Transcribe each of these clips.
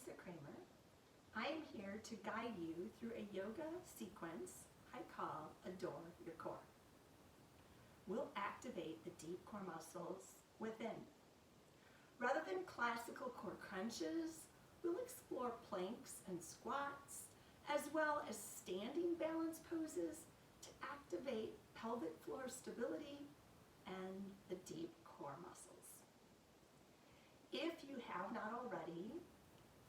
Lisa Kramer. I am here to guide you through a yoga sequence I call Adore Your Core. We'll activate the deep core muscles within. Rather than classical core crunches, we'll explore planks and squats, as well as standing balance poses to activate pelvic floor stability and the deep core muscles. If you have not already,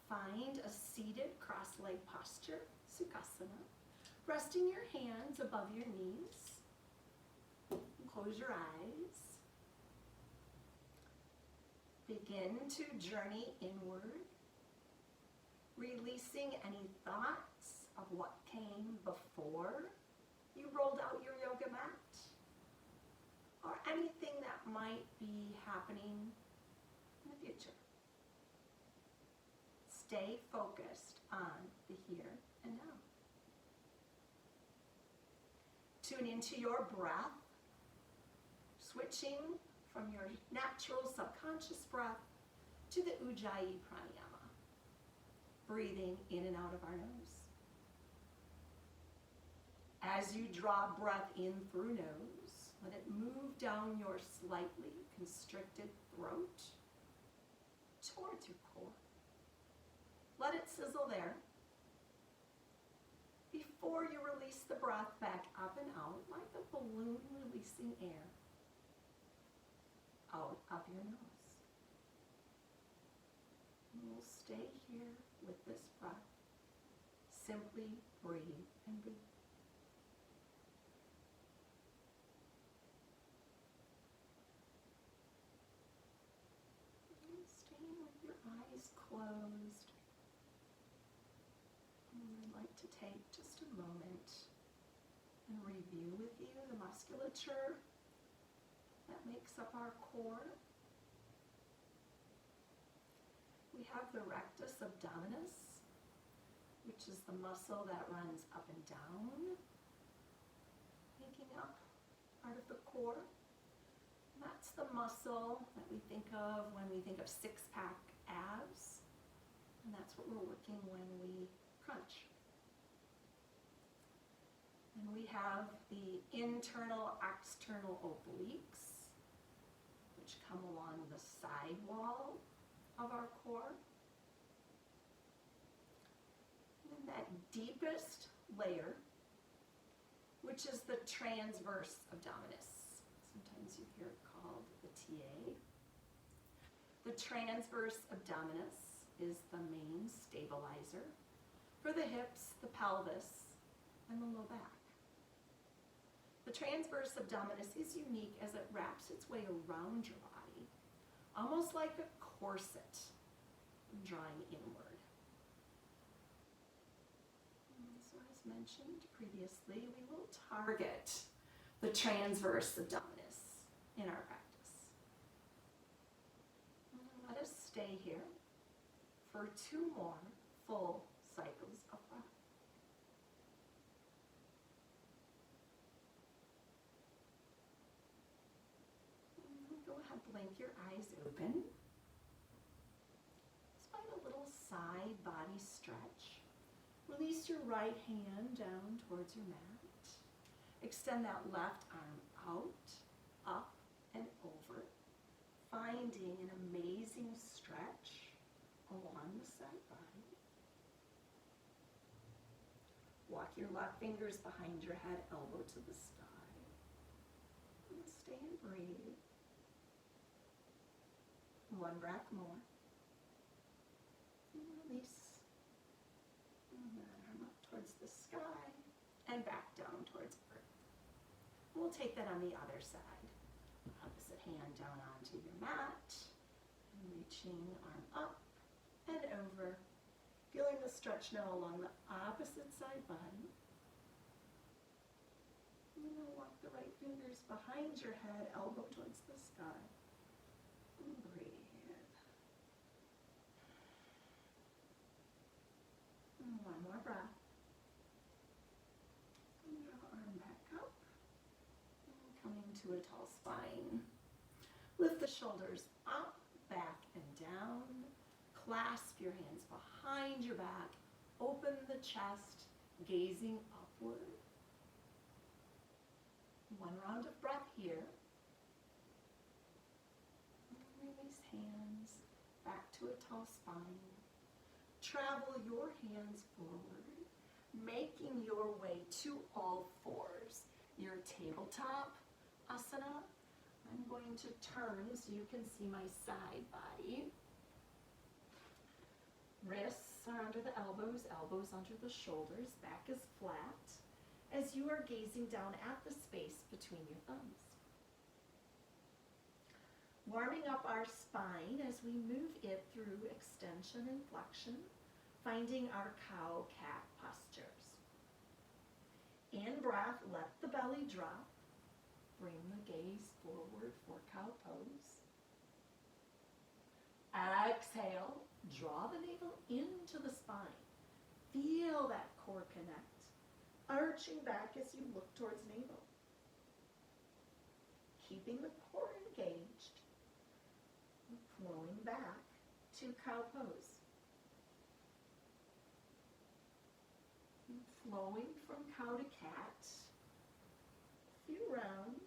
find a seated cross-leg posture, Sukhasana, resting your hands above your knees. Close your eyes. Begin to journey inward, releasing any thoughts of what came before you rolled out your yoga mat, or anything that might be happening in the future. Stay focused on the here and now. Tune into your breath, switching from your natural subconscious breath to the Ujjayi pranayama, breathing in and out of our nose. As you draw breath in through nose, let it move down your slightly constricted throat towards your core. Let it sizzle there. Before you release the breath back up and out, like a balloon releasing air out of your nose. And we'll stay here with this breath. Simply breathe and breathe. Staying with your eyes closed. I'd like to take just a moment and review with you the musculature that makes up our core. We have the rectus abdominis, which is the muscle that runs up and down, making up part of the core. And that's the muscle that we think of when we think of six-pack abs, and that's what we're working when we crunch. And we have the internal, external obliques, which come along the side wall of our core. And then that deepest layer, which is the transverse abdominis. Sometimes you hear it called the TA. The transverse abdominis is the main stabilizer for the hips, the pelvis, and the low back. The transverse abdominis is unique as it wraps its way around your body, almost like a corset, drawing inward. So as mentioned previously, we will target the transverse abdominis in our practice. Let us stay here for 2 more full cycles of breath. Go ahead, blink your eyes open. Just find a little side body stretch. Release your right hand down towards your mat. Extend that left arm out, up, and over, finding an amazing stretch along the side body. Walk your left fingers behind your head, elbow to the sky. And stay and breathe. 1 breath more. And release. And that arm up towards the sky and back down towards earth. We'll take that on the other side. Opposite hand down onto your mat. And reaching arm up and over. Feeling the stretch now along the opposite side body. And then walk the right fingers behind your head, elbow towards the sky. And breathe. And 1 more breath. And draw arm back up. And coming to a tall spine. Lift the shoulders up, back, and down. clasp your hands behind your back, open the chest, gazing upward. One round of breath here. Release hands back to a tall spine. Travel your hands forward, making your way to all fours. Your tabletop asana. I'm going to turn so you can see my side body. Wrists are under the elbows, elbows under the shoulders, back is flat as you are gazing down at the space between your thumbs. Warming up our spine as we move it through extension and flexion, finding our cow-cat postures. In breath, let the belly drop. Bring the gaze forward for cow pose. Exhale, draw the navel into the spine. Feel that core connect, arching back as you look towards navel. Keeping the core engaged, flowing back to cow pose. Flowing from cow to cat, a few rounds,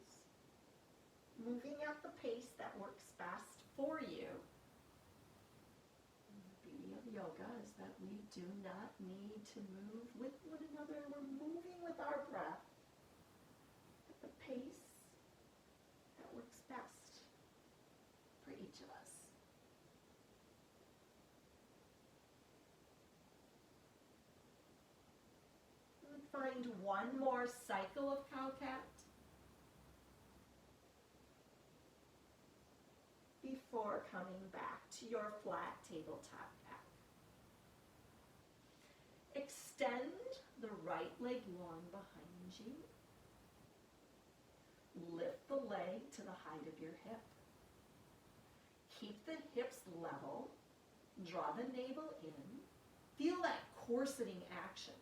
moving at the pace that works best for you. And the beauty of yoga is that we do not need to move with one another. We're moving with our breath at the pace that works best for each of us. Find one more cycle of cow-cat before coming back to your flat tabletop back. Extend the right leg long behind you. Lift the leg to the height of your hip. Keep the hips level. Draw the navel in. Feel that corseting action.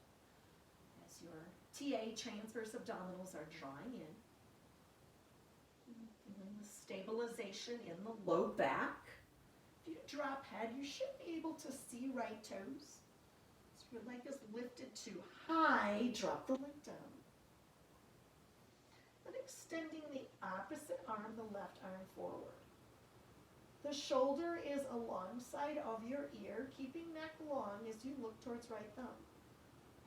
Your TA, transverse abdominals, are drawing in. Feeling the stabilization in the low back. If you drop head, you should be able to see right toes. So your leg is lifted too high, drop the leg down. And extending the opposite arm, the left arm forward. The shoulder is alongside of your ear, keeping neck long as you look towards right thumb.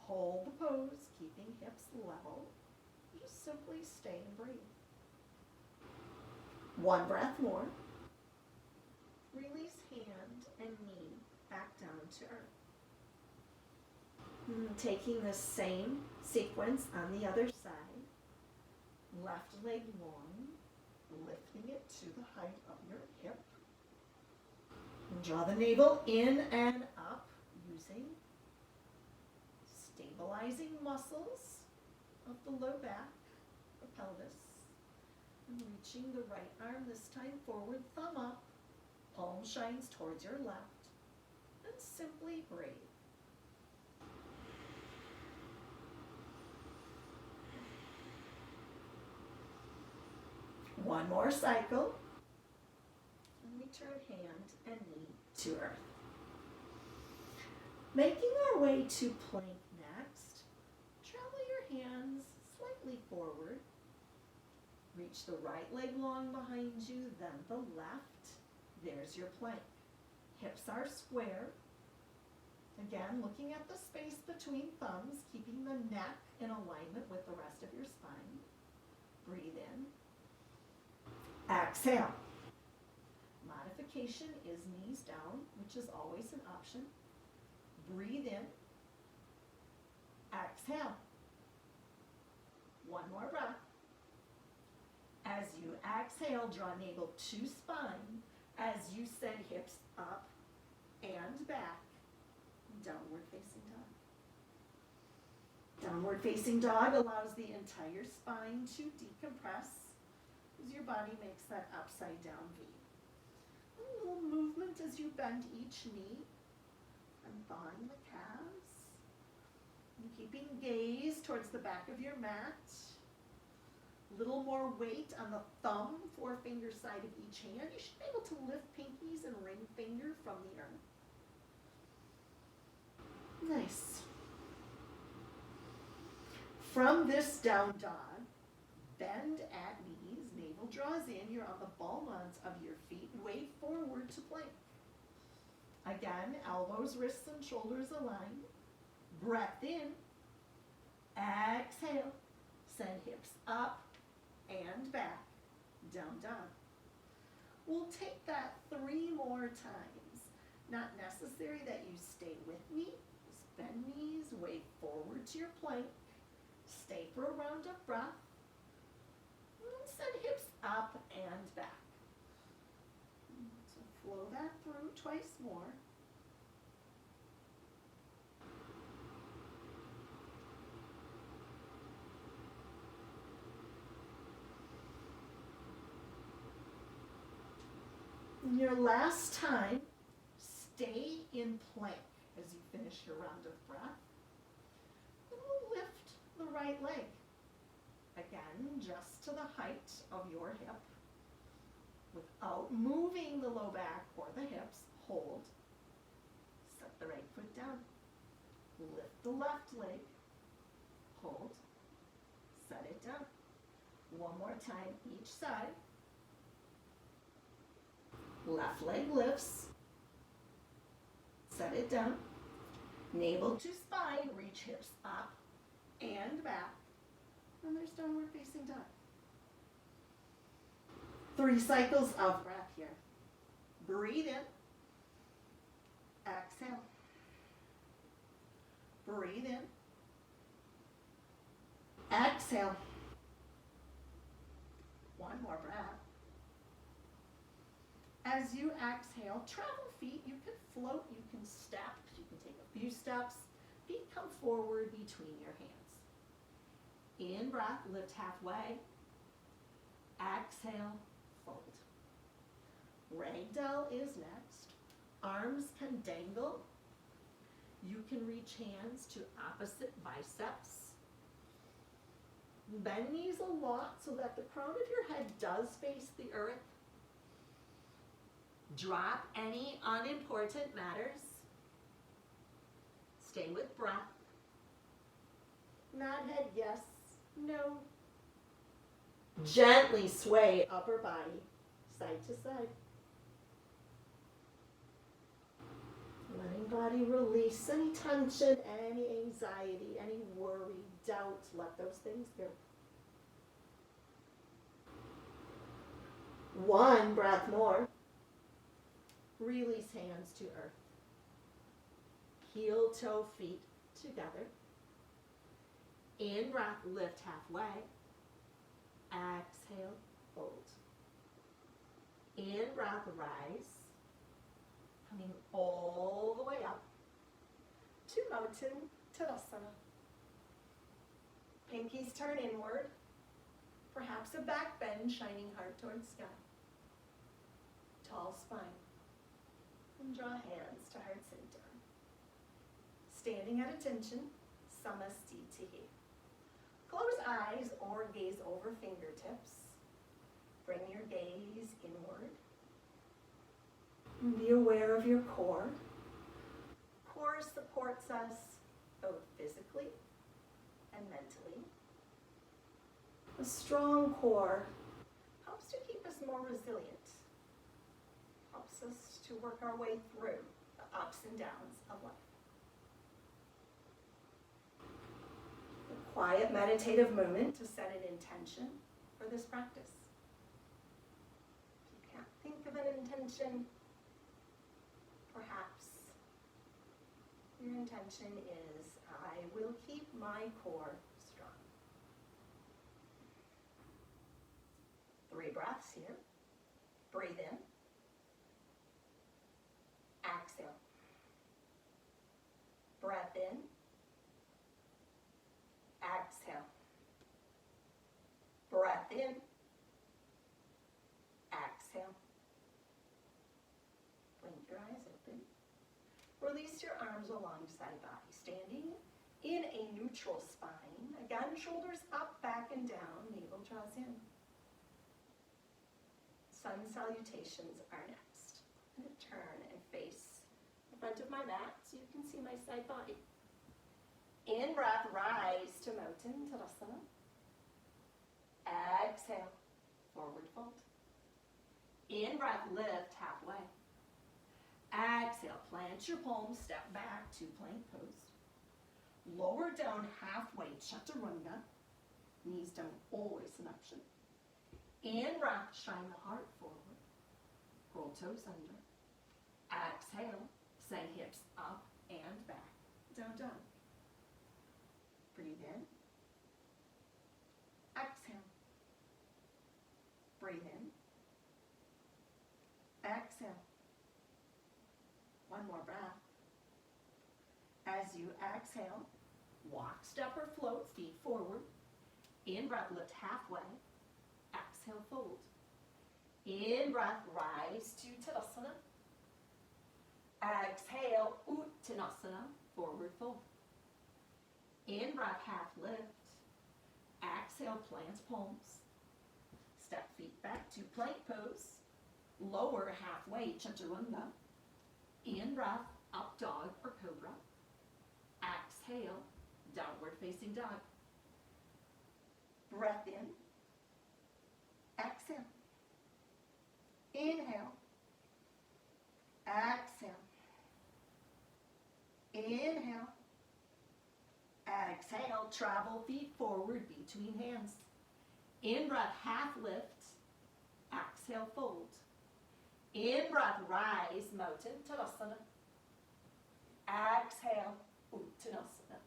Hold the pose, keeping hips level. Just simply stay and breathe. One breath more. Release hand and knee back down to earth. Taking the same sequence on the other side. Left leg long, lifting it to the height of your hip. And draw the navel in and up using stabilizing muscles of the low back, the pelvis, and reaching the right arm this time forward, thumb up, palm shines towards your left, and simply breathe. One more cycle, and we turn hand and knee to earth. Making our way to plank next, travel your hands slightly forward. Reach the right leg long behind you, then the left. There's your plank. Hips are square. Again, looking at the space between thumbs, keeping the neck in alignment with the rest of your spine. Breathe in. Exhale. Modification is knees down, which is always an option. Breathe in. Exhale. One more breath. As you exhale, draw navel to spine. As you send hips up and back. Downward facing dog. Downward facing dog allows the entire spine to decompress as your body makes that upside down V. A little movement as you bend each knee and thawing the calves. And keeping gaze towards the back of your mat. A little more weight on the thumb, forefinger side of each hand. You should be able to lift pinkies and ring finger from the earth. Nice. From this down dog, bend at knees, navel draws in, you're on the ball mounds of your feet, way forward to plank. Again, elbows, wrists, and shoulders align. Breath in, exhale, send hips up and back, down dog. We'll take that 3 more times. Not necessary that you stay with me. Just bend knees, way forward to your plank. Stay for a round of breath. And send hips up and back. So flow that through twice more. And your last time, stay in plank as you finish your round of breath. And we'll lift the right leg. Again, just to the height of your hip. Without moving the low back or the hips, hold. Set the right foot down. Lift the left leg. Hold. Set it down. One more time each side. Left leg lifts. Set it down. Navel to spine, reach hips up and back. And there's downward facing dog. 3 cycles of breath here. Breathe in. Exhale. Breathe in. Exhale. One more breath. As you exhale, travel feet. You can float, you can step, you can take a few steps. Feet come forward between your hands. In breath, lift halfway. Exhale, fold. Ragdoll is next. Arms can dangle. You can reach hands to opposite biceps. Bend knees a lot so that the crown of your head does face the earth. Drop any unimportant matters. Stay with breath. Nod head yes, no. Gently sway upper body side to side. Letting body release any tension, any anxiety, any worry, doubt. Let those things go. 1 breath more. Release hands to earth. Heel, toe, feet together. In breath, lift halfway. Exhale, fold. In breath, rise. Coming all the way up to mountain tadasana. Pinkies turn inward. Perhaps a back bend, shining heart towards sky. Tall spine. And draw hands to heart center. Standing at attention, samastitihi. Close eyes or gaze over fingertips. Bring your gaze inward. And be aware of your core. Core supports us both physically and mentally. A strong core helps to keep us more resilient. Helps us to work our way through the ups and downs of life. A quiet meditative moment to set an intention for this practice. If you can't think of an intention, perhaps your intention is, I will keep my core strong. 3 breaths here. Breathe in. Exhale. Breath in. Exhale. Breath in. Exhale. Blink your eyes open. Release your arms alongside body, standing in a neutral spine. Again, shoulders up, back, and down. Navel draws in. Sun salutations are next. I'm going to turn and face the front of my mat so you can see my side body. In breath, rise to Motan Tadasana. Exhale, forward fold. In breath, lift halfway. Exhale, plant your palms, step back to plank pose. Lower down halfway, chaturanga. Knees down, always an option. In breath, shine the heart forward. Roll toes under. Exhale, send hips up and back. Down, down. Breathe in. Exhale. Breathe in. Exhale. One more breath. As you exhale, walk, step, or float, feet forward. In breath, lift halfway. Exhale, fold. In breath, rise to Tadasana. Exhale, Uttanasana, forward fold. In breath, half lift. Exhale, plant palms. Step feet back to plank pose. Lower halfway, chaturanga. In breath, up dog or cobra. Exhale, downward facing dog. Breath in. Exhale. Inhale. Exhale. Inhale. Exhale, travel feet forward between hands. In breath, half lift. Exhale, fold. In breath, rise, Motan Tadasana. Exhale, Uttanasana.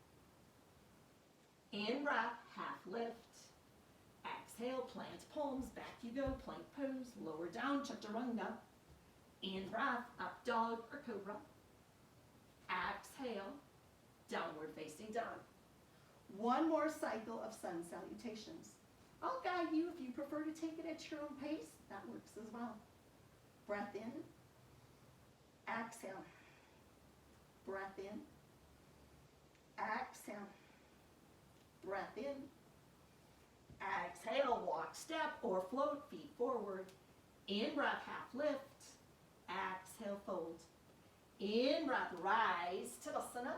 In breath, half lift. Exhale, plant palms, back you go, plank pose, lower down, chaturanga. In breath, up dog or cobra. Exhale, downward facing dog. One more cycle of sun salutations. I'll guide you if you prefer to take it at your own pace. That works as well. Breath in. Exhale. Breath in. Exhale. Breath in. Exhale, walk, step, or float, feet forward. In breath, half lift. Exhale, fold. In breath, rise, Tadasana.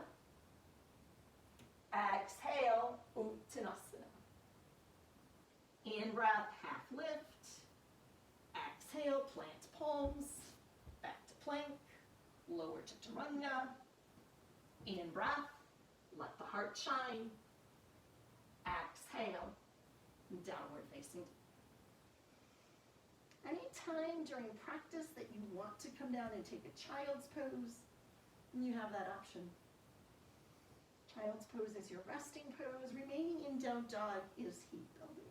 Exhale, Uttanasana. In breath, half lift. Exhale, plant palms. Back to plank. Lower chaturanga. In breath, let the heart shine. Exhale, downward facing. Anytime during practice that you want to come down and take a child's pose, you have that option. Child's pose is your resting pose. Remaining in down dog is heat building.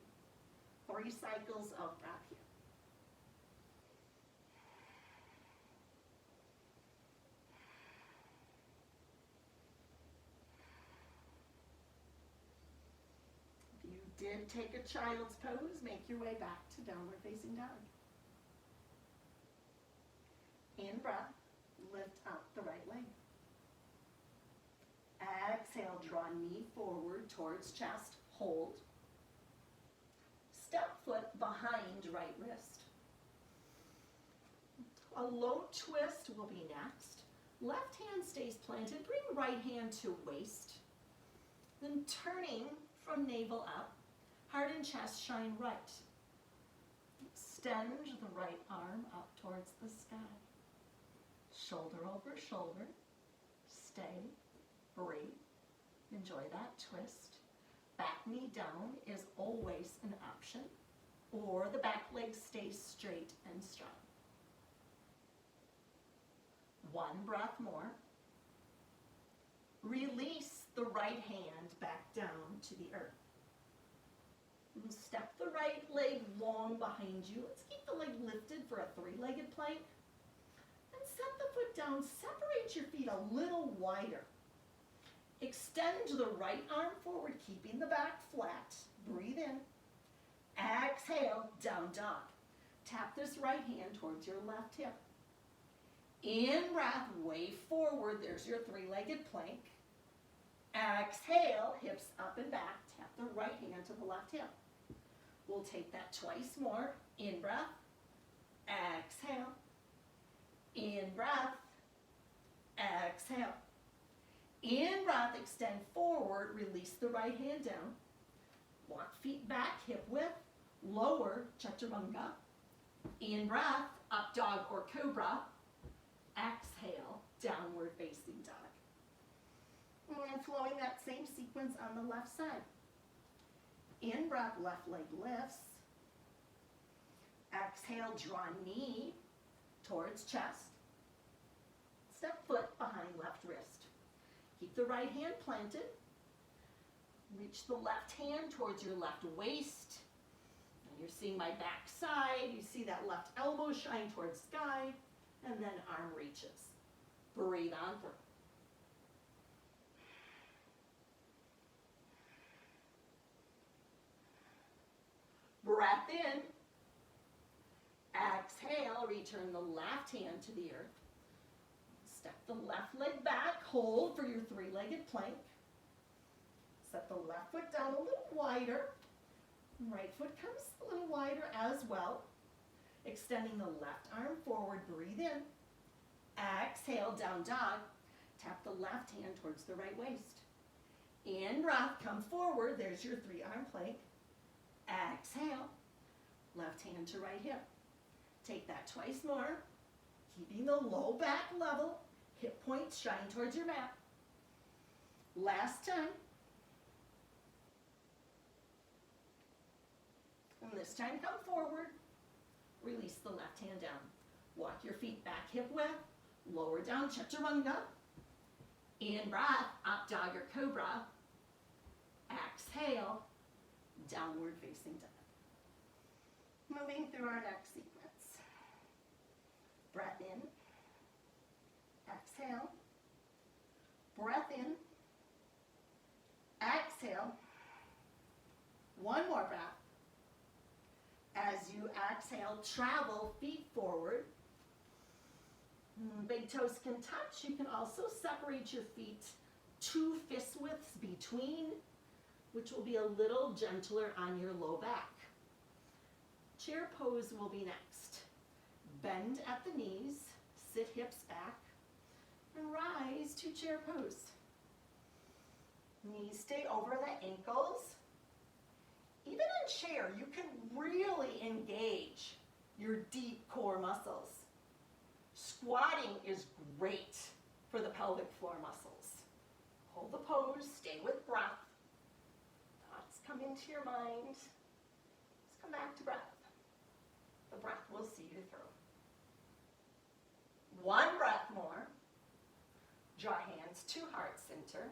3 cycles of breath here. If you did take a child's pose, make your way back to downward facing dog. In breath, lift up the right leg. Exhale, draw knee forward towards chest, hold. Step foot behind right wrist. A low twist will be next. Left hand stays planted, bring right hand to waist. Then turning from navel up, heart and chest shine right. Extend the right arm up towards the sky. Shoulder over shoulder. Stay, breathe. Enjoy that twist. Back knee down is always an option, or the back leg stays straight and strong. One breath more. Release the right hand back down to the earth. And step the right leg long behind you. Let's keep the leg lifted for a 3-legged plank. And set the foot down. Separate your feet a little wider. Extend the right arm forward, keeping the back flat. Breathe in. Exhale, down dog. Tap this right hand towards your left hip. In breath, way forward. There's your 3-legged plank. Exhale, hips up and back. Tap the right hand to the left hip. We'll take that twice more. In breath. Exhale. In breath. Exhale. In breath, extend forward, release the right hand down. Walk feet back, hip width, lower, chaturanga. In breath, up dog or cobra. Exhale, downward facing dog. And flowing that same sequence on the left side. In breath, left leg lifts. Exhale, draw knee towards chest. Step foot behind left wrist. Keep the right hand planted. Reach the left hand towards your left waist. And you're seeing my back side. You see that left elbow shine towards sky. And then arm reaches. Breathe on through. Breath in. Exhale, return the left hand to the earth. Step the left leg back, hold for your three-legged plank. Set the left foot down a little wider. Right foot comes a little wider as well. Extending the left arm forward, breathe in. Exhale, down dog. Tap the left hand towards the right waist. In breath, come forward, there's your three-arm plank. Exhale, left hand to right hip. Take that twice more, keeping the low back level, hip points shine towards your mat. Last time. And this time come forward, release the left hand down. Walk your feet back hip width, lower down chaturanga. In breath, up dog or cobra. Exhale, downward facing dog. Moving through our next sequence. Breath in, exhale, breath in, exhale, one more breath. As you exhale, travel feet forward. Big toes can touch. You can also separate your feet 2 fist widths between, which will be a little gentler on your low back. Chair pose will be next. Bend at the knees, sit hips back, and rise to chair pose. Knees stay over the ankles. Even in chair, you can really engage your deep core muscles. Squatting is great for the pelvic floor muscles. Hold the pose, stay with breath. Thoughts come into your mind. Let's come back to breath. The breath will see you through. One breath more. Draw hands to heart center.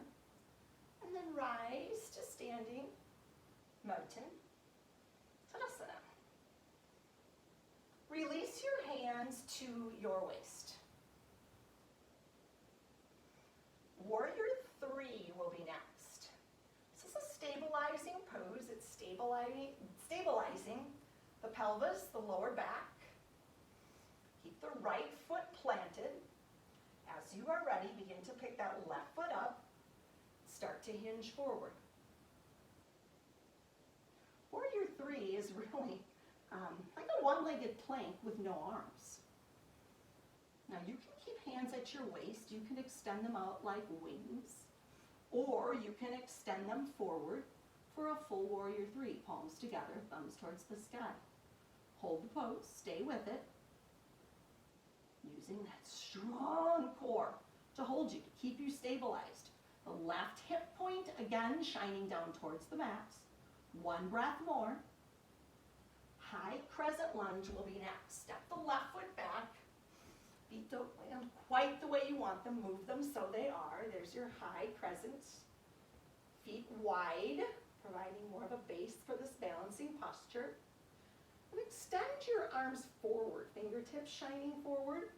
And then rise to standing mountain tadasana. Release your hands to your waist. Warrior 3 will be next. This is a stabilizing pose. It's stabilizing the pelvis, the lower back. Keep the right foot planted. As you are ready, begin to pick that left foot up. Start to hinge forward. Warrior 3 is really like a one-legged plank with no arms. Now you can keep hands at your waist. You can extend them out like wings, or you can extend them forward for a full Warrior 3. Palms together, thumbs towards the sky. Hold the pose, stay with it. Using that strong core to hold you, to keep you stabilized. The left hip point, again, shining down towards the mat. One breath more. High crescent lunge will be next. Step the left foot back. Feet don't land quite the way you want them. Move them so they are. There's your high crescent. Feet wide, providing more of a base for this balancing posture. And extend your arms forward, fingertips shining forward.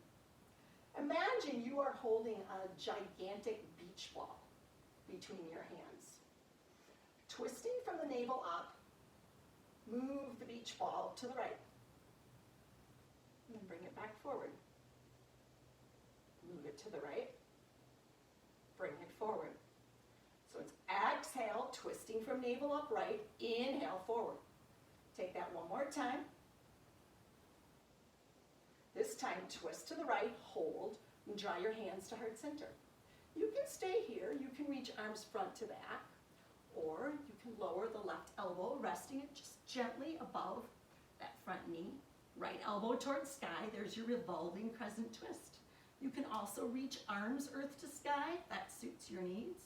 Imagine you are holding a gigantic beach ball between your hands. Twisting from the navel up, move the beach ball to the right. And then bring it back forward. Move it to the right. Bring it forward. So it's exhale, twisting from navel upright. Inhale, forward. Take that one more time. This time, twist to the right, hold, and draw your hands to heart center. You can stay here. You can reach arms front to back, or you can lower the left elbow, resting it just gently above that front knee. Right elbow towards sky. There's your revolving crescent twist. You can also reach arms earth to sky. That suits your needs.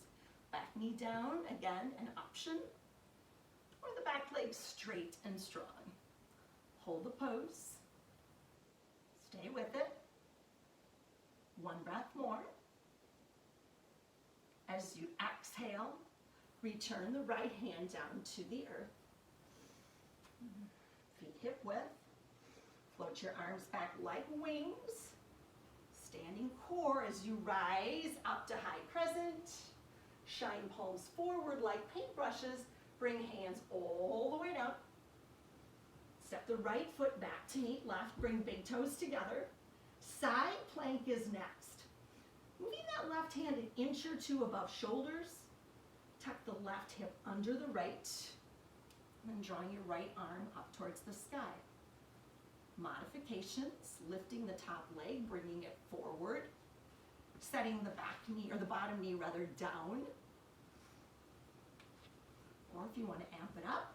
Back knee down, again, an option. Or the back leg straight and strong. Hold the pose. Stay with it. One breath more. As you exhale, return the right hand down to the earth. Feet hip width. Float your arms back like wings. Standing core as you rise up to high crescent. Shine palms forward like paintbrushes. Bring hands all the way down. Step the right foot back to meet left. Bring big toes together. Side plank is next. Moving that left hand an inch or two above shoulders. Tuck the left hip under the right. And then drawing your right arm up towards the sky. Modifications, lifting the top leg, bringing it forward. Setting the back knee, or the bottom knee rather, down. Or if you want to amp it up,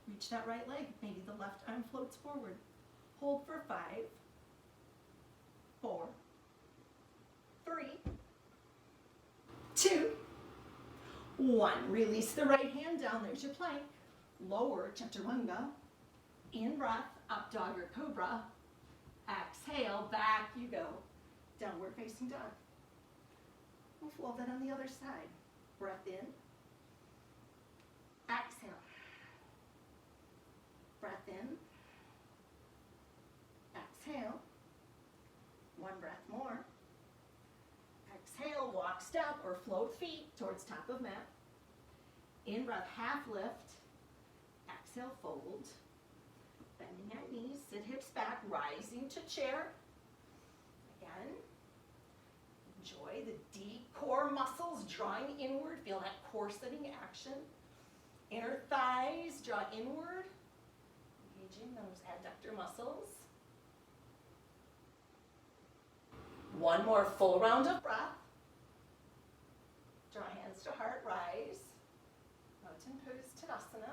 reach that right leg. Maybe the left arm floats forward. Hold for 5, 4, 3, 2, 1. Release the right hand down. There's your plank. Lower chaturanga. In breath, up dog or cobra. Exhale, back you go. Downward facing dog. We'll flow that on the other side. Breath in. Exhale. Breath in. Exhale. One breath more. Exhale, walk, step, or float feet towards top of mat. In breath, half lift. Exhale, fold. Bending at knees, sit hips back, rising to chair. Again. Enjoy the deep core muscles drawing inward. Feel that core setting action. Inner thighs draw inward. Engaging those adductor muscles. One more full round of breath. Draw hands to heart, rise. Mountain pose Tadasana.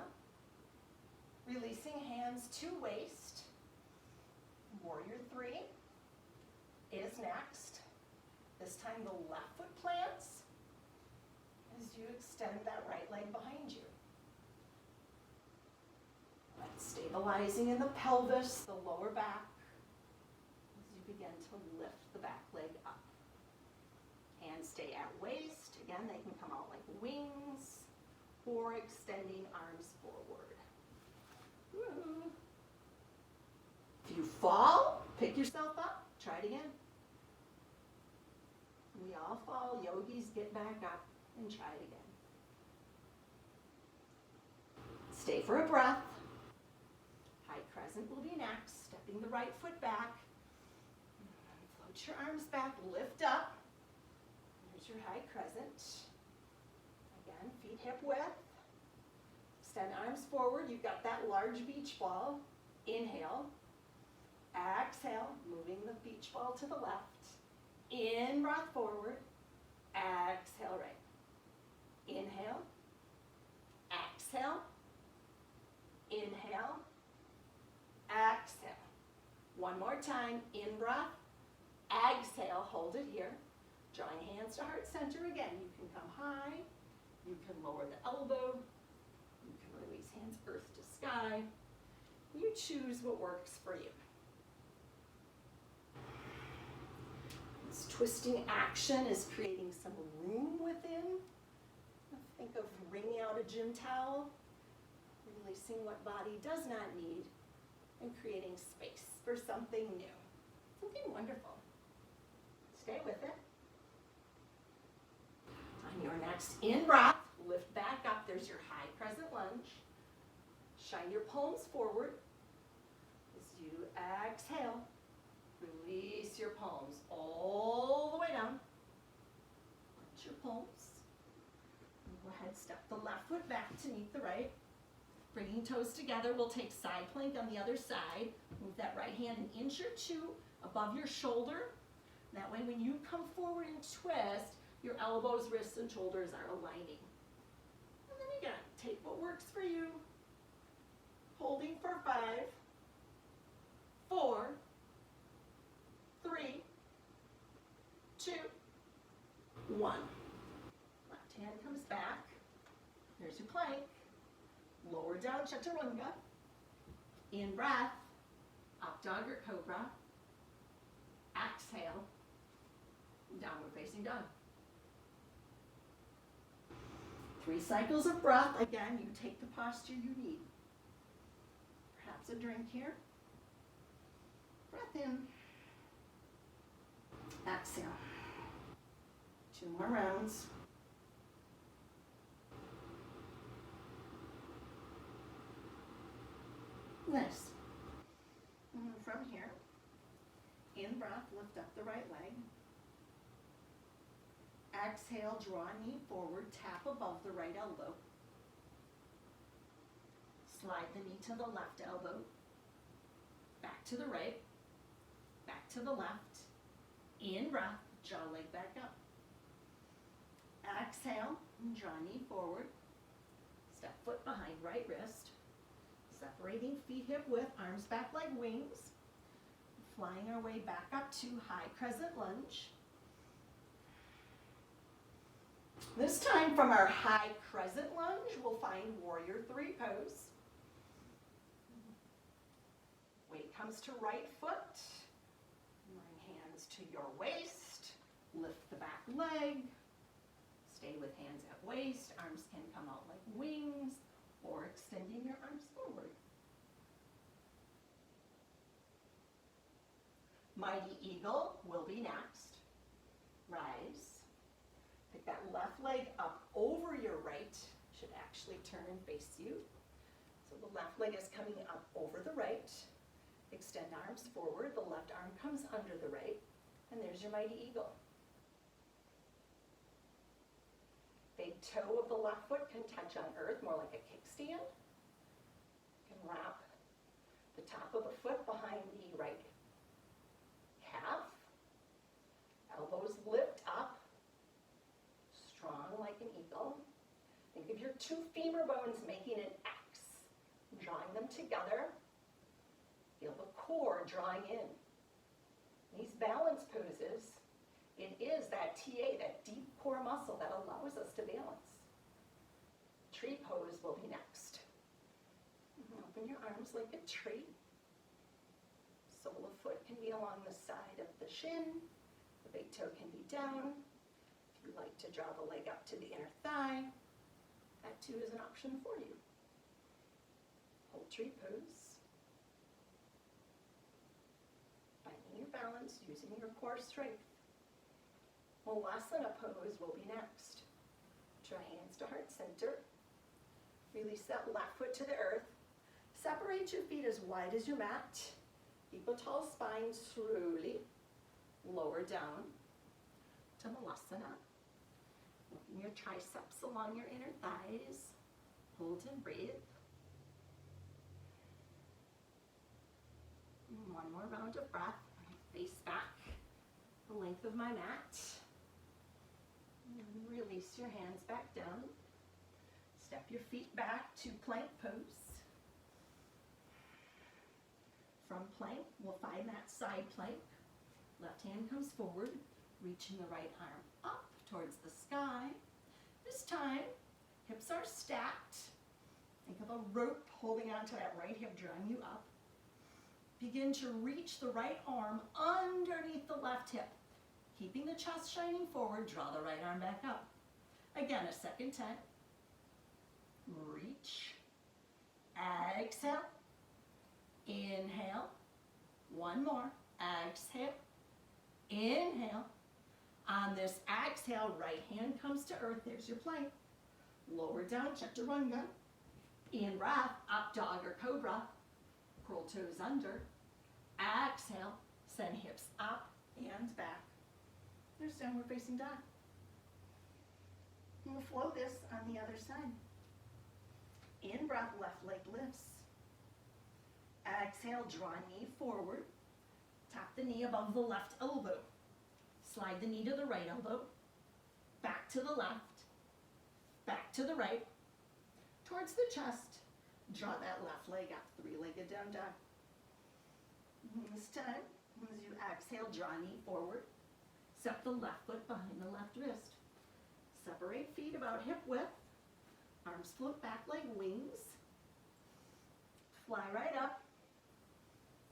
Releasing hands to waist. Warrior 3 is next. This time the left foot plants as you extend that right leg behind you. Stabilizing in the pelvis, the lower back, as you begin to lift the back leg up. Hands stay at waist. Again, they can come out like wings or extending arms forward. Woo. If you fall, pick yourself up. Try it again. We all fall. Yogis, get back up and try it again. Stay for a breath. High crescent will be next. Stepping the right foot back. Float your arms back. Lift up. Here's your high crescent. Again, feet hip width. Extend arms forward. You've got that large beach ball. Inhale. Exhale. Moving the beach ball to the left. In breath forward. Exhale right. Inhale. Exhale. Inhale. Exhale. One more time. In breath. Exhale. Hold it here. Drawing hands to heart center again. You can come high. You can lower the elbow. You can release hands earth to sky. You choose what works for you. This twisting action is creating some room within. Think of wringing out a gym towel, releasing what body does not need, and creating space for something new. Something wonderful. Stay with it. On your next in-breath, lift back up. There's your high crescent lunge. Shine your palms forward. As you exhale, release your palms all the way down. Let your palms. Go ahead, step the left foot back to meet the right. Bringing toes together, we'll take side plank on the other side. Move that right hand an inch or two above your shoulder. That way when you come forward and twist, Your elbows, wrists, and shoulders are aligning. And then again, take what works for you. Holding for 5, 4, 3, 2, 1. Left hand comes back. There's your plank. Lower down, chaturanga. In breath, up dog or cobra. Exhale, downward facing dog. 3 cycles of breath. Again, you take the posture you need. Perhaps a drink here. Breath in. Exhale. 2 more rounds. Nice. And from here, in breath, lift up the right leg. Exhale, draw knee forward, tap above the right elbow. Slide the knee to the left elbow. Back to the right. Back to the left. In breath, jaw leg back up. Exhale, draw knee forward. Step foot behind right wrist. Separating feet hip width, arms back like wings. Flying our way back up to high crescent lunge. This time from our high crescent lunge, we'll find warrior 3 pose. Weight comes to right foot. Bring hands to your waist. Lift the back leg. Stay with hands at waist. Arms can come out like wings or extending your arms forward. Mighty Eagle will be next. Rise. Pick that left leg up over your right. Should actually turn and face you. So the left leg is coming up over the right. Extend arms forward. The left arm comes under the right. And there's your Mighty Eagle. Big toe of the left foot can touch on earth, more like a kickstand. You can wrap the top of the foot behind the right calf. Elbows lift up, strong like an eagle. Think of your 2 femur bones making an X, drawing them together. Feel the core drawing in. These balance poses, it is that TA, that deep core muscle that allows us to balance. Tree pose will be next. Open your arms like a tree. Sole of foot can be along the side of the shin. The big toe can be down. If you like to draw the leg up to the inner thigh, that too is an option for you. Hold tree pose. Finding your balance, using your core strength. Molasana pose will be next. Draw hands to heart center. Release that left foot to the earth. Separate your feet as wide as your mat. Keep a tall spine, slowly lower down to Molasana. Open your triceps along your inner thighs. Hold and breathe. One more round of breath. Face back the length of my mat. And release your hands back down. Step your feet back to plank pose. From plank, we'll find that side plank. Left hand comes forward, reaching the right arm up towards the sky. This time, hips are stacked. Think of a rope holding onto that right hip, drawing you up. Begin to reach the right arm underneath the left hip. Keeping the chest shining forward, draw the right arm back up. Again, a second time. Reach. Exhale. Inhale. One more. Exhale. Inhale. On this exhale, right hand comes to earth. There's your plank. Lower down, chaturanga. In breath, up dog or cobra. Curl toes under. Exhale. Send hips up and back. There's downward facing dog. We'll flow this on the other side. In breath, left leg lifts. Exhale, draw knee forward. Tap the knee above the left elbow. Slide the knee to the right elbow. back to the left, back to the right, towards the chest. Draw that left leg up, three-legged down dog. This time, as you exhale, draw knee forward. Step the left foot behind the left wrist. Separate feet about hip width. Arms float back like wings. Fly right up.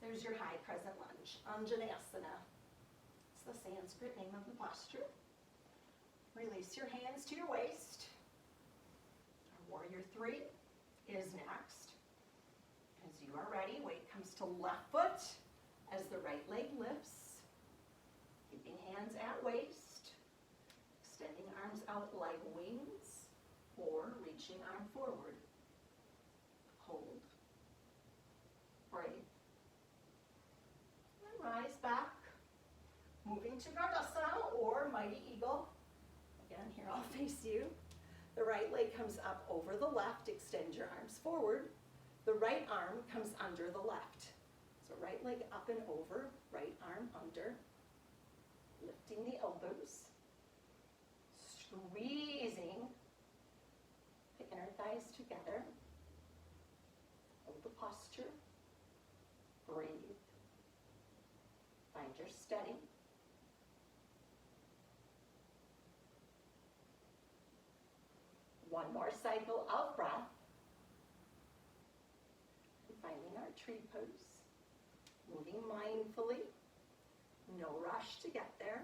There's your high crescent lunge, Anjaneyasana. It's the Sanskrit name of the posture. Release your hands to your waist. Our warrior three is next. As you are ready, weight comes to left foot as the right leg lifts. Keeping hands at waist. Extending arms out like wings or reaching arm forward. Hold. Breathe. And rise back. Moving to Gardasana or Mighty Eagle. Again, here I'll face you. The right leg comes up over the left. Extend your arms forward. The right arm comes under the left. So right leg up and over, right arm under. Lifting the elbows. Squeezing the inner thighs together. Hold the posture. Breathe. Find your steady. One more cycle of breath. And finding our tree pose. Moving mindfully. No rush to get there.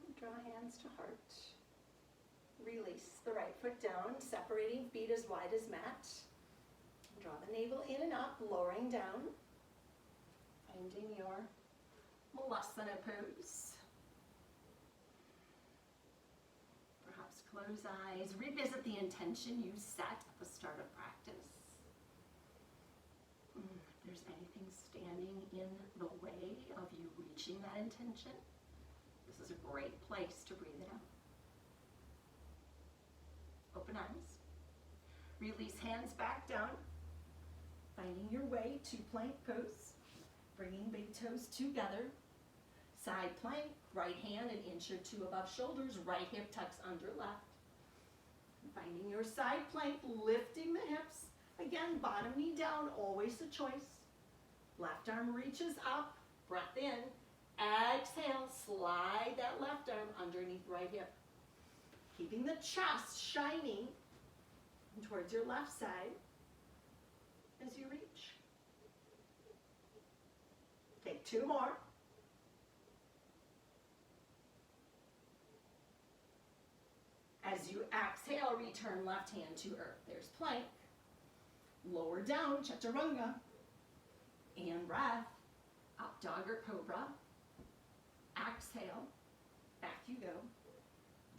And draw hands to heart. Release the right foot down, separating feet as wide as mat. Draw the navel in and up, lowering down. Finding your Malasana pose. Perhaps close eyes. Revisit the intention you set at the start of practice. If there's anything standing in the way of you reaching that intention, this is a great place to breathe it out. Open eyes. Release hands back down. Finding your way to plank pose. Bringing big toes together. Side plank, right hand an inch or two above shoulders. Right hip tucks under left. Finding your side plank, lifting the hips. Again, bottom knee down, always a choice. Left arm reaches up. Breath in. Exhale, slide that left arm underneath right hip. Keeping the chest shining towards your left side as you reach. Take two more. As you exhale, return left hand to earth. There's plank. Lower down, chaturanga. And breath. Up dog or cobra. Exhale. Back you go.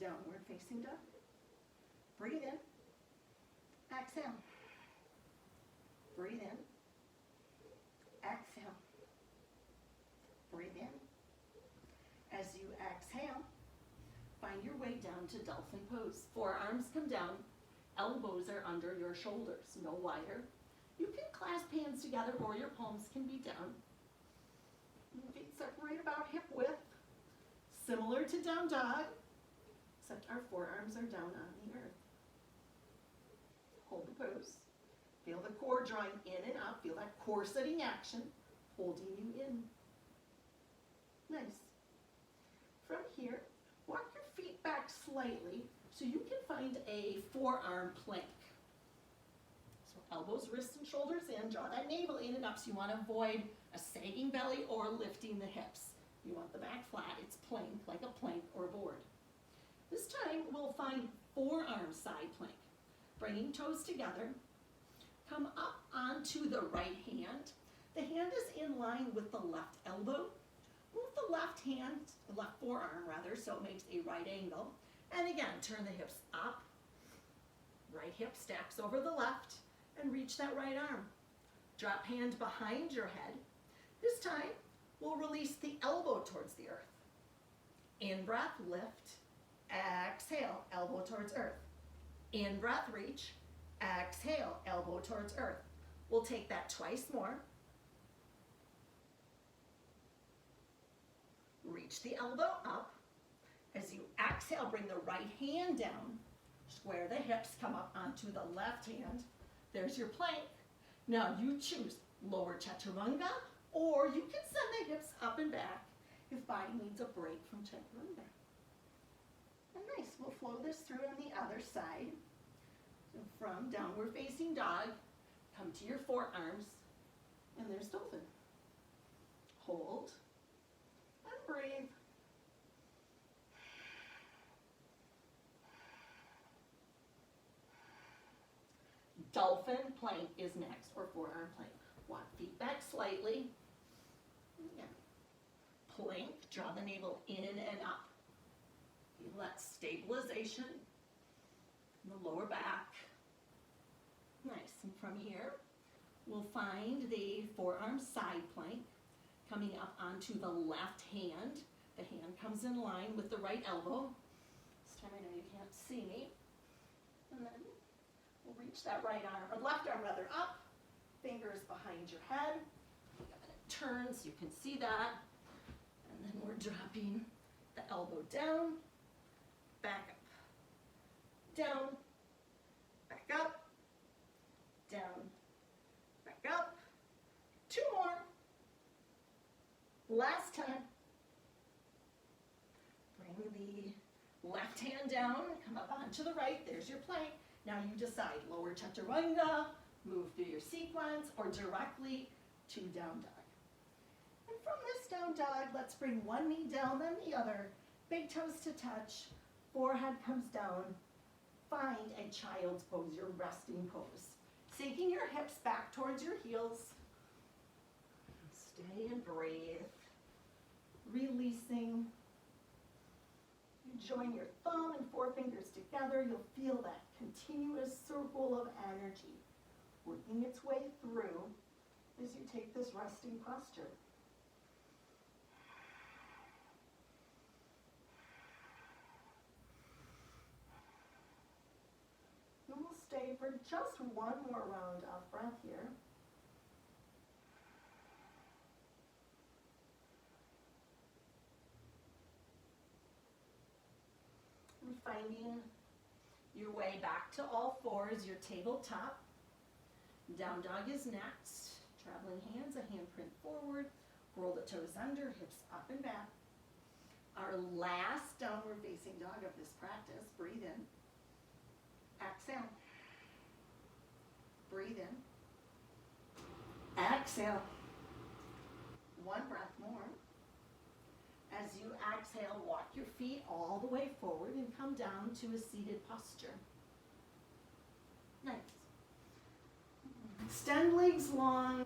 Downward facing dog. Breathe in. Exhale. Breathe in. Exhale. Breathe in. As you exhale, find your way down to dolphin pose. Forearms come down. Elbows are under your shoulders, no wider. You can clasp hands together or your palms can be down. Feet separate about hip width. Similar to down dog, except our forearms are down on the earth. Hold the pose. Feel the core drawing in and up. Feel that core setting action, holding you in. Nice. From here, walk your feet back slightly so you can find a forearm plank. So elbows, wrists, and shoulders in. Draw that navel in and up so you want to avoid a sagging belly or lifting the hips. You want the back flat. It's plank, like a plank or board. This time, we'll find forearm side plank. Bringing toes together. Come up onto the right hand. The hand is in line with the left elbow. Move the left hand, the left forearm rather, so it makes a right angle. And again, turn the hips up. Right hip stacks over the left and reach that right arm. Drop hand behind your head. This time, we'll release the elbow towards the earth. In breath, lift. Exhale, elbow towards earth. In breath, reach. Exhale, elbow towards earth. We'll take that twice more. Reach the elbow up. As you exhale, bring the right hand down. Square the hips, come up onto the left hand. There's your plank. Now you choose lower chaturanga, or you can send the hips up and back if body needs a break from chaturanga. And nice, we'll flow this through on the other side. So from downward facing dog, come to your forearms, and there's dolphin. Hold, and breathe. Dolphin plank is next, or forearm plank. Walk feet back slightly. Yeah. Plank, draw the navel in and up. Feel that stabilization in the lower back. Nice, and from here, we'll find the forearm side plank, coming up onto the left hand. The hand comes in line with the right elbow. This time I know you can't see me. And then we'll reach that right arm, or left arm rather, up. Fingers behind your head. And it turns, you can see that. And then we're dropping the elbow down, back up, down, back up, down, back up. 2 more. Last time. Bring the left hand down, come up onto the right. There's your plank. Now you decide, lower chaturanga, move through your sequence, or directly to down dog. And from this down dog, let's bring one knee down, then the other. Big toes to touch, forehead comes down. Find a child's pose, your resting pose. Sinking your hips back towards your heels. Stay and breathe. Releasing. You join your thumb and forefingers together. You'll feel that continuous circle of energy working its way through as you take this resting posture. And we'll stay for just one more round of breath here. And finding your way back to all fours, your tabletop. Down dog is next. Traveling hands, a handprint forward. Roll the toes under, hips up and back. Our last downward facing dog of this practice. Breathe in. Exhale. Breathe in. Exhale. One breath more. As you exhale, walk your feet all the way forward and come down to a seated posture. Nice. Extend legs long.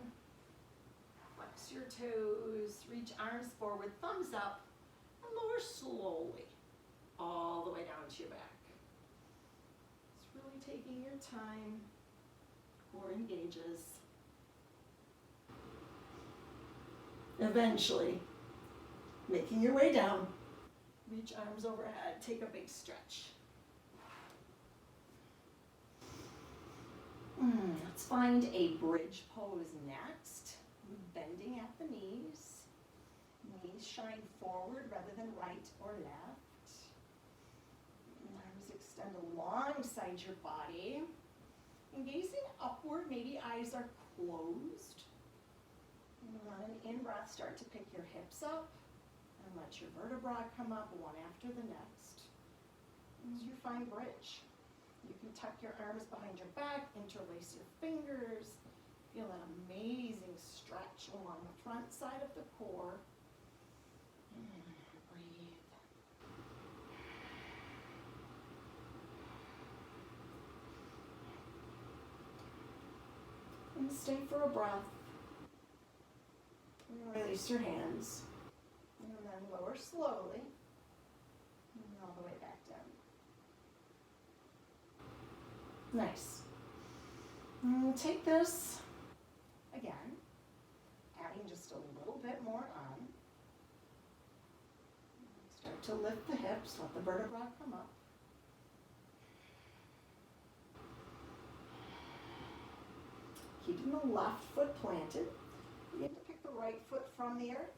Flex your toes. Reach arms forward, thumbs up, and lower slowly all the way down to your back. It's really taking your time. Core engages. Eventually, making your way down. Reach arms overhead. Take a big stretch. Let's find a bridge pose next. Bending at the knees. Knees shine forward rather than right or left. Arms extend alongside your body. And gazing upward, maybe eyes are closed. And on an in-breath, start to pick your hips up. And let your vertebra come up one after the next. As you find bridge. You can tuck your arms behind your back, interlace your fingers. Feel an amazing stretch along the front side of the core. Breathe. And stay for a breath. And release your hands. And then lower slowly. And all the way back down. Nice. And we'll take this again, adding just a little bit more on. Start to lift the hips, let the vertebra come up. keeping the left foot planted. Begin to pick the right foot from the earth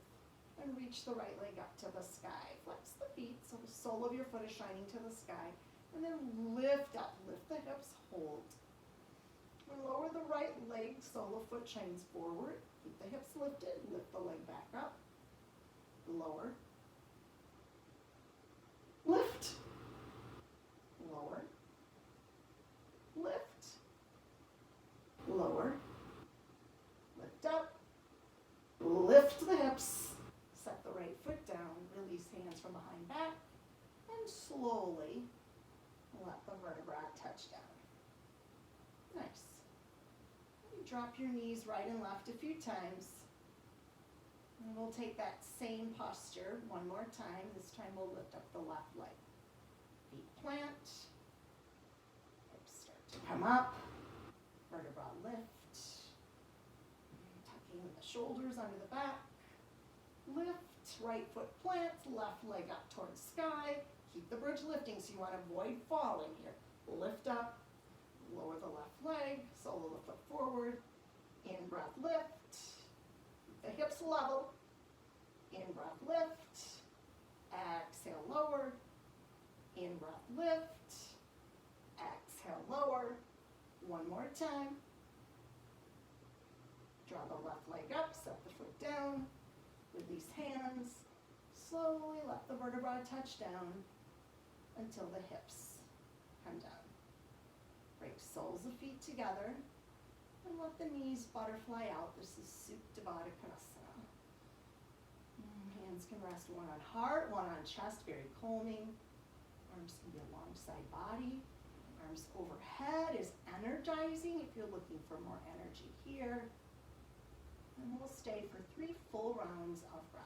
and reach the right leg up to the sky. Flex the feet so the sole of your foot is shining to the sky. And then lift up, lift the hips, hold. And lower the right leg, sole of foot shines forward. Keep the hips lifted, lift the leg back up. Lower. Lift. Lower. Lift. Lower. Lift up. Lift the hips. Set the right foot down. Release hands from behind back. And slowly let the vertebra touch down. Nice. You drop your knees right and left a few times. And we'll take that same posture one more time. This time we'll lift up the left leg. Feet plant. Hips start to come up. Vertebra lift. Tucking the shoulders under the back. Lift. Right foot plants. Left leg up towards sky. Keep the bridge lifting so you want to avoid falling here. Lift up. Lower the left leg. Sole of the foot forward. In breath lift. The hips level. In breath lift. Exhale lower. In breath lift. Exhale lower. One more time. Draw the left leg up, set the foot down. Release hands. Slowly let the vertebra touch down until the hips come down. Break soles of feet together. And let the knees butterfly out. This is Supta Baddha Konasana. Hands can rest one on heart, one on chest, very calming. Arms can be alongside body. Arms overhead is energizing if you're looking for more energy here. And we'll stay for 3 full rounds of breath.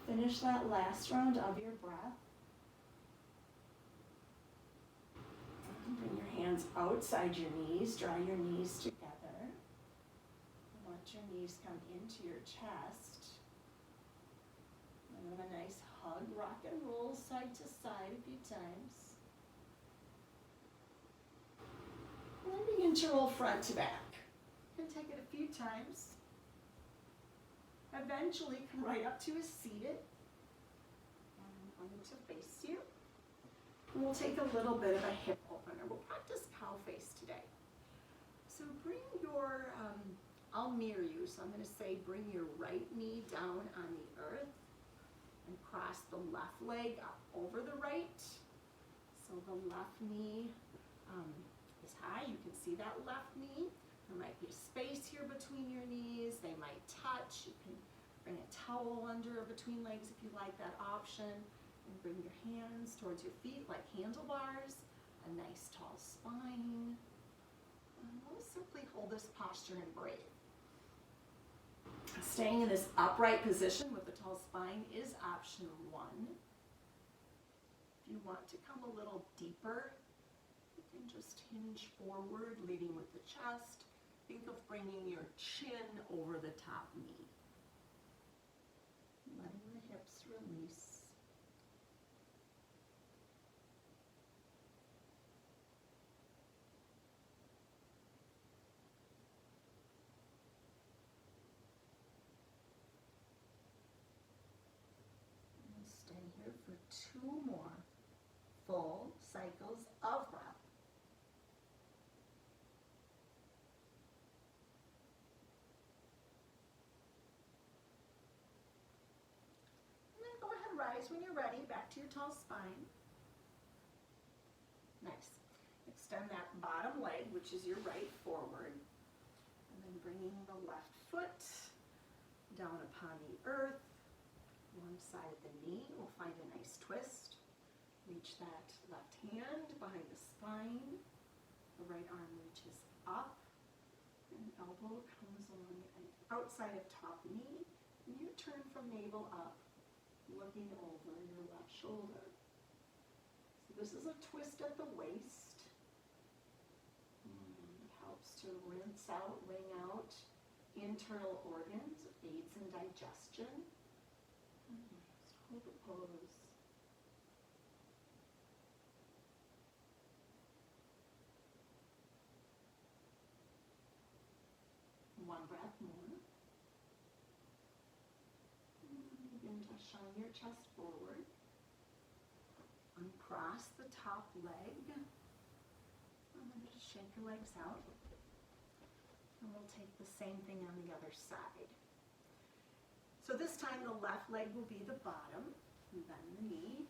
Finish that last round of your breath. Bring your hands outside your knees. Draw your knees together. Let your knees come into your chest. And then a nice hug. Rock and roll side to side a few times. And then begin to roll front to back. You can take it a few times. Eventually come right up to a seated. And I'm going to face you. And we'll take a little bit of a hip opener. We'll practice cow face today. So bring your, I'll mirror you. So I'm going to say bring your right knee down on the earth and cross the left leg up over the right. So the left knee is high. You can see that left knee. There might be a space here between your knees. They might touch. You can bring a towel under or between legs if you like that option. And bring your hands towards your feet like handlebars. A nice tall spine. And we'll simply hold this posture and breathe. Staying in this upright position with the tall spine is option 1. If you want to come a little deeper, you can just hinge forward, leading with the chest. Think of bringing your chin over the top knee. Letting the hips release. And stay here for 2 more full cycles of breath. When you're ready, back to your tall spine. Nice. Extend that bottom leg, which is your right, forward. And then bringing the left foot down upon the earth. One side of the knee will find a nice twist. Reach that left hand behind the spine. The right arm reaches up. And elbow comes along the outside of top knee. And you turn from navel up, looking over your left shoulder. So this is a twist at the waist. to rinse out, wring out internal organs, aids in digestion. Just hold the pose. One breath more. Begin to shine your chest forward. Uncross the top leg. And then just shake your legs out. And we'll take the same thing on the other side. So this time the left leg will be the bottom. And bend the knee.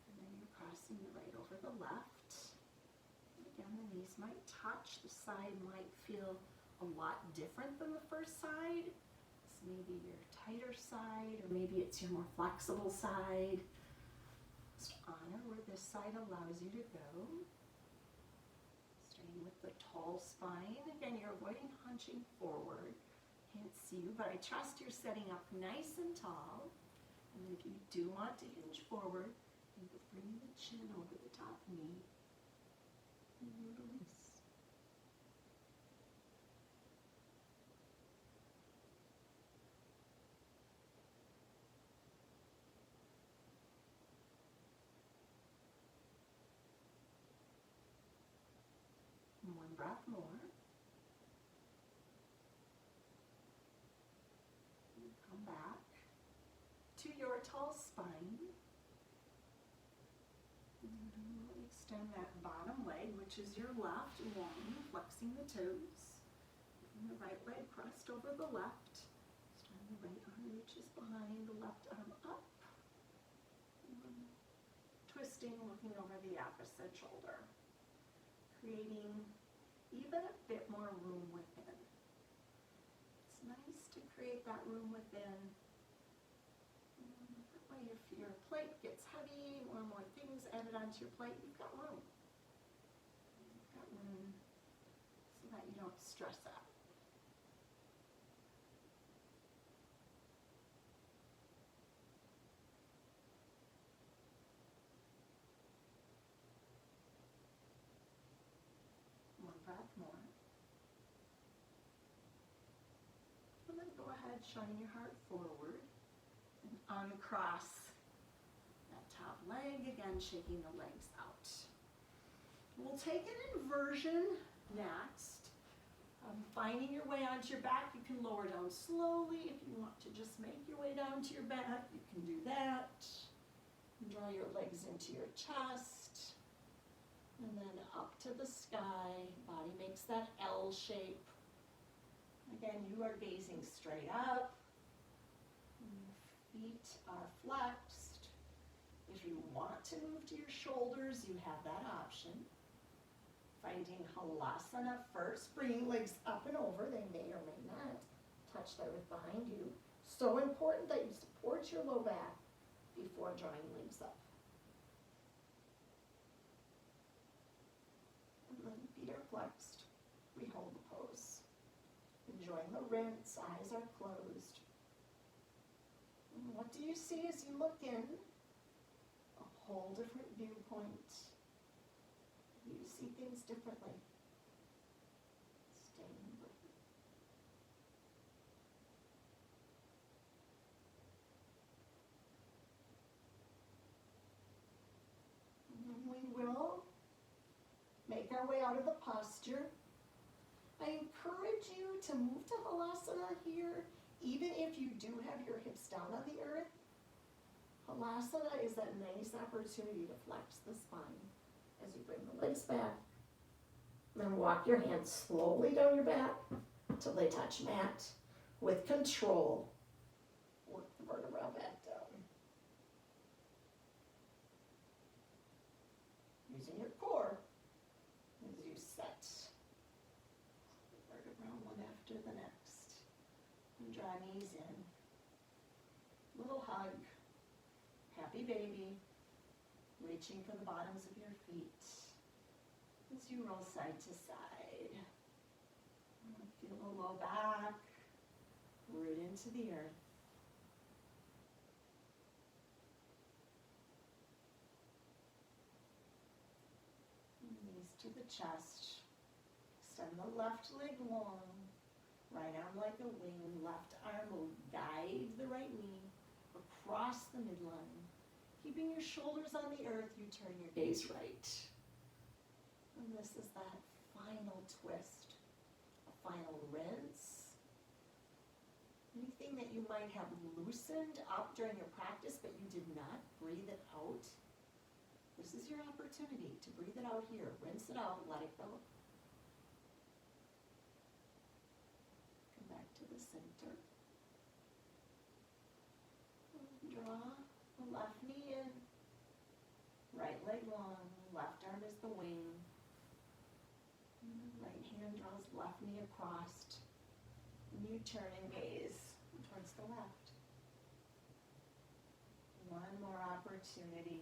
And then you're crossing the right over the left. And again, the knees might touch. The side might feel a lot different than the first side. This may be your tighter side, or maybe it's your more flexible side. Just honor where this side allows you to go. Staying with the tall spine. Again, you're avoiding hunching forward. Can't see you, but I trust you're setting up nice and tall. And then if you do want to hinge forward, think of bringing the chin over the top knee. And you release. One breath more. And come back to your tall spine. And we'll extend that bottom leg, which is your left, long, flexing the toes. And the right leg pressed over the left. Strong the right arm reaches behind, the left arm up. And twisting, looking over the opposite shoulder. Creating even a bit more room within. It's nice to create that room within. That way if your plate gets heavy, more and more things added onto your plate, you've got room. You've got room so that you don't stress out. Breath more. And then go ahead, shine your heart forward and uncross that top leg, again shaking the legs out. We'll take an inversion next. Finding your way onto your back, you can lower down slowly. If you want to just make your way down to your back, you can do that. Draw your legs into your chest. And then up to the sky, body makes that L shape. Again, you are gazing straight up. Your feet are flexed. If you want to move to your shoulders, you have that option. Finding halasana first, bringing legs up and over. They may or may not touch the earth behind you. So important that you support your low back before drawing legs up. Feet are flexed. We hold the pose. Enjoying the rinse, eyes are closed. And what do you see as you look in? A whole different viewpoint. You see things differently. Staying with it. And we will make our way out of the posture. I encourage you to move to halasana here, even if you do have your hips down on the earth. Halasana is that nice opportunity to flex the spine as you bring the legs back. Then walk your hands slowly down your back until they touch mat with control. Work the vertebra back down. Using your core as you set the vertebra one after the next. And draw knees in. Little hug. Happy baby. Reaching for the bottoms of your feet as you roll side to side. Feel the low back, root into the earth. Knees to the chest. Extend the left leg long. Right arm like a wing. Left arm will guide the right knee across the midline. Keeping your shoulders on the earth, you turn your gaze right. And this is that final twist, a final rinse. Anything that you might have loosened up during your practice but you did not breathe it out, this is your opportunity to breathe it out here. Rinse it out, let it go. Come back to the center. Draw the left knee in. Right leg long. Left arm is the wing. Right hand draws left knee across. And you turn and gaze towards the left. One more opportunity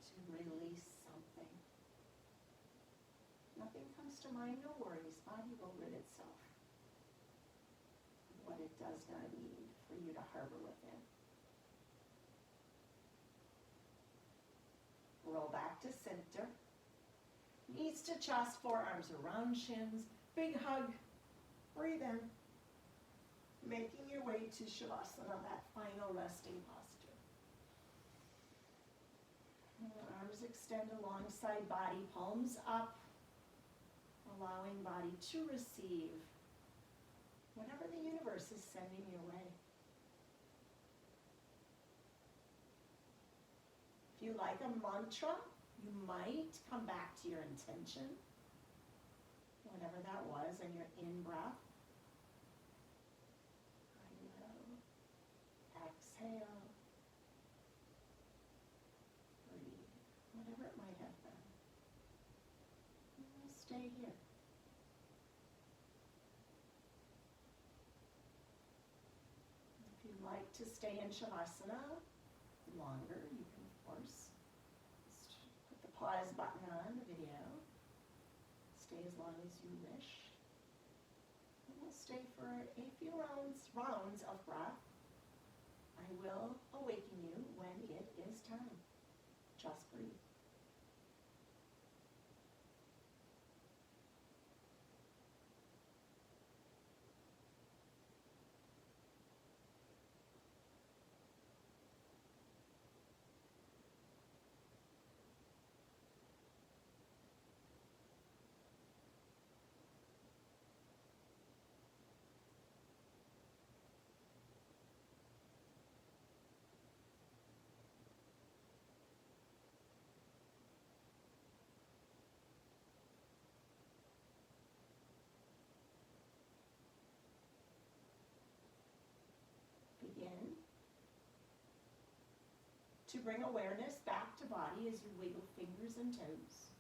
to release something. Nothing comes to mind, no worries. Body will rid itself of what it does not need for you to harbor within. Roll back to center. Knees to chest, forearms around shins. Big hug. Breathe in. Making your way to Shavasana, that final resting posture. Arms extend alongside body, palms up, allowing body to receive whatever the universe is sending your way. If you like a mantra, you might come back to your intention, whatever that was, and your in-breath. I will. Exhale. Breathe. Whatever it might have been. And we'll stay here. If you like to stay in Shavasana longer, you can, of course, put the pause button on the video. Stay as long as you wish. And we'll stay for a few rounds of breath. I will awaken you when it is time. Just breathe. Begin to bring awareness back to body as you wiggle fingers and toes.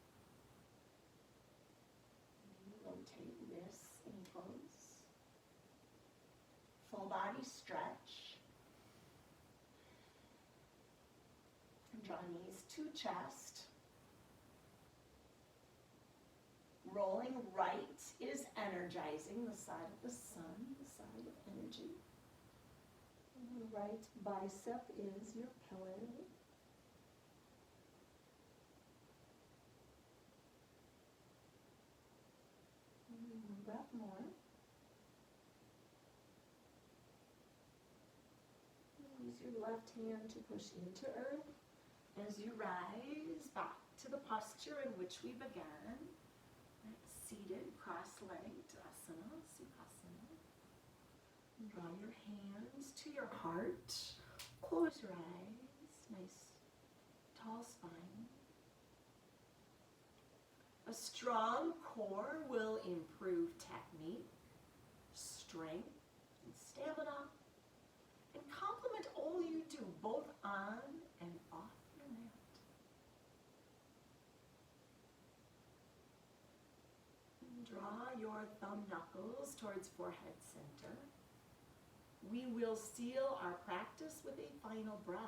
You rotate wrists, ankles. Full body stretch. And draw knees to chest. Rolling right is energizing the side of the sun, the side of energy. The right bicep is your pillar. One breath more. Use your left hand to push into earth as you rise back to the posture in which we began. Seated, cross-legged, asana, sukhasana. Draw your hands to your heart. Close your eyes. Nice, tall spine. A strong core will improve technique, strength, and stamina, and complement all you do, both on and off your mat. Draw your thumb knuckles towards forehead center. We will seal our practice with a final breath.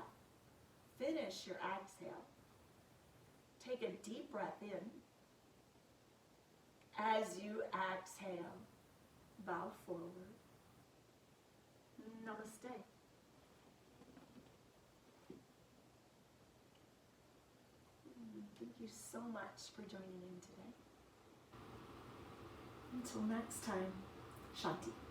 Finish your exhale. Take a deep breath in. As you exhale, bow forward. Namaste. Thank you so much for joining in today. Until next time, Shanti.